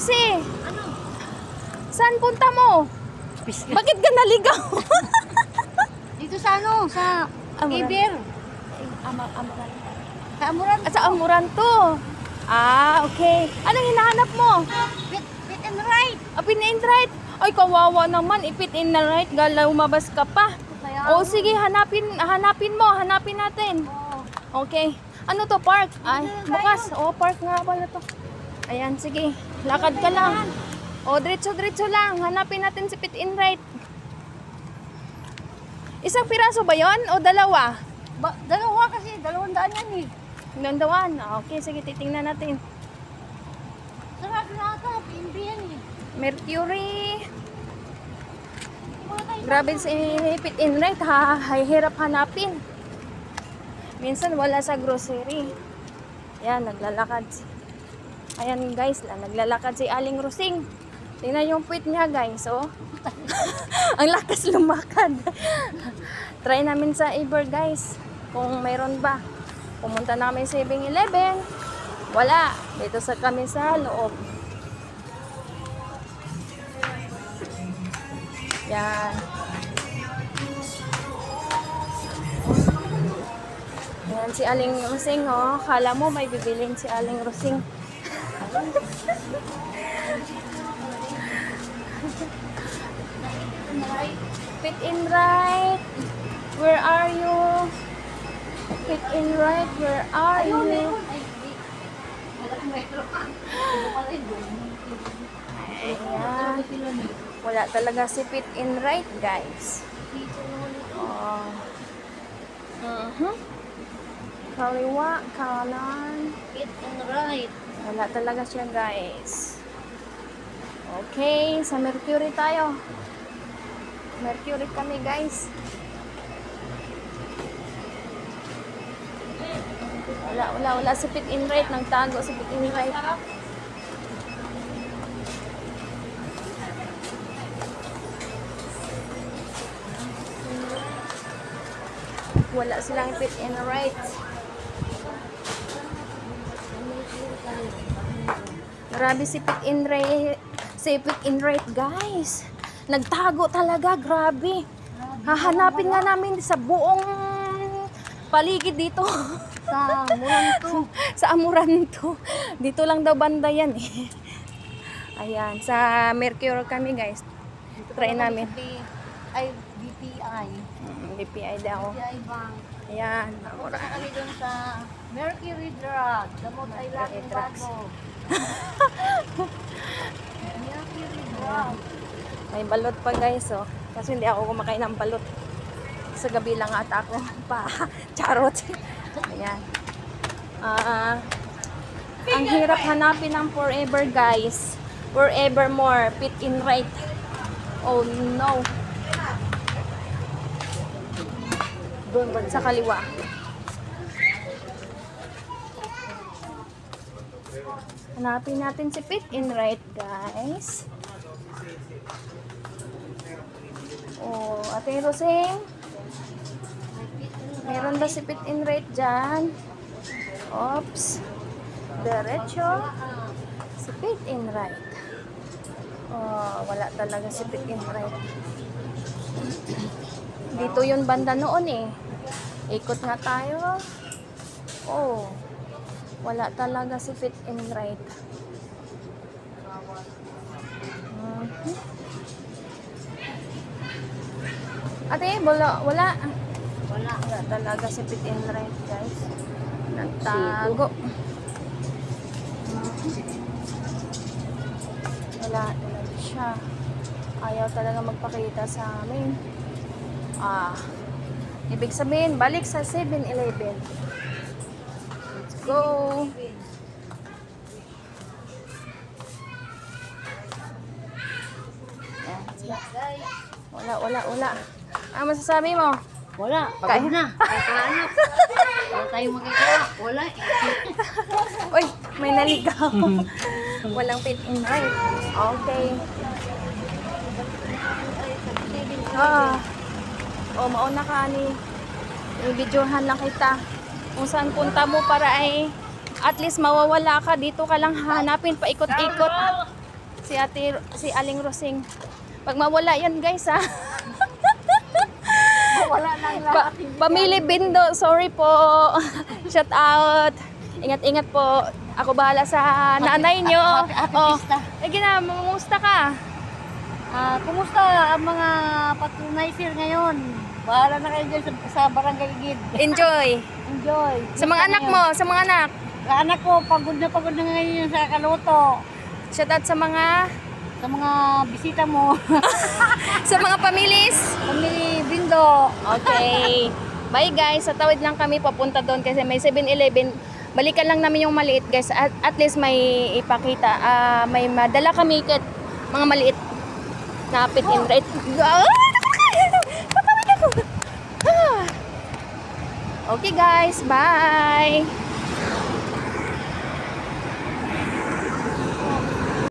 Rosie, Ano? saan punta mo? Bakit ka naligaw? Dito sa ano? Sa Amuran. Iber. Amuran. Sa Amuran. At sa Amuran to. Ah, okay. Anong hinahanap mo? Fit and right. Pin and right. Ay, kawawa naman. Ipit in na right. Gala, umabas ka pa. Kaya, O sige, hanapin mo. Hanapin natin. Oh. Okay. Ano to, park? Ay, bukas. O, park nga pala to. Ayan, sige. Lakad ka lang. O, diretso lang. Hanapin natin si Fit in right. Isang piraso ba yon o dalawa? Dalawa kasi. 200 yan eh. Gandawan. Okay, sige, titingnan natin. Sarap na ito. PNB yan eh. Mercury. Wala tayo. Grabe si Fit in right. Hirap hanapin. Minsan wala sa grocery. Ayan, naglalakad. Ayan guys, naglalakad si Aling Rosing. Tingnan yung puwit niya guys, oh. Ang lakas lumakad. Try namin sa Iber guys. Kung mayroon ba. Pumunta namin sa 7-Eleven. Wala. Dito sa kami sa loob. Yan. Yan si Aling Rosing, oh. Kala mo may bibilin si Aling Rosing. Fit in right. Where are you? Fit in right. Where are you? Ayan. Wala talaga si Fit in right, guys. Oh. Kaliwa, kanan. Fit and right. Wala talaga siya, guys. Okay, sa Mercury tayo. Mercury kami, guys. Wala si Fit in right. Nagtago si Fit in right. Wala silang Fit in right. Grabe si Fit in right. Si Fit in right, guys. Nagtago talaga, grabe. Hahanapin nga namin sa buong paligid dito. Sa Amuranto. Sa Amuranto. Dito lang daw banda yan eh. Ayan, sa Mercury kami, guys. Try namin. Ay, BPI. BPI daw. BPI Bank. Ayan, Punta Amuran. kami dun sa Mercury Drug. Damot ay laging Drugs. bago. Mercury Drug. May balot pa, guys, oh. Kasi hindi ako kumakain ng balot. Sa gabi lang ata ako pa. Charot. Ayan. Ang hirap hanapin ng forever, guys. Forevermore. Fit in right. Oh, no. Doon sa kaliwa. Hanapin natin si Fit in right, guys. Oh, Ate Rosing. Meron ba si Fit in right dyan? Oops. Diretso. Si Fit in right. Oh, wala talaga si Fit in right. Dito yun banda noon eh. Ikot nga tayo. Oh. Wala talaga si Fit in right. Ate, wala. Wala talaga si Fit in right, guys. Nagtago. Wala talaga siya. Ayaw talaga magpakita sa amin. Ibig sabihin, balik sa 7-Eleven. Let's go. Wala. Ano masasabi mo? Wala. Pagod na. Kakaano. Wala tayong magagawa. Wala. Uy, may naligaw. Walang Fit in right. Okay. Mauna ka ni. I-videohan lang kita. Kung saan punta mo para ay at least mawawala ka. Dito ka lang hanapin, paikot-ikot. si Aling Rosing. Pag mawala yan guys ha. Wala nang lahat. Pamili Bindo, sorry po. Shout out. Ingat-ingat po. Ako bahala sa nanay nyo. Ate Oh, Pista. mamumusta ka? Kumusta ang mga patronizer ngayon? Bahala na kayo dyan sa barangay Gid. Enjoy. Enjoy. Sa mga anak mo, sa mga anak. Sa anak ko, pagod na ngayon sa kaluto. Shout out sa mga Bisita mo. sa mga pamilis. Pamili Bindo. Okay. Bye guys. Sa tawid lang kami papunta doon kasi may 7-Eleven. Balikan lang namin yung maliit guys. At least may ipakita. May madala kami kit mga maliit na pit in rate. Papawid ako. Okay guys. Bye.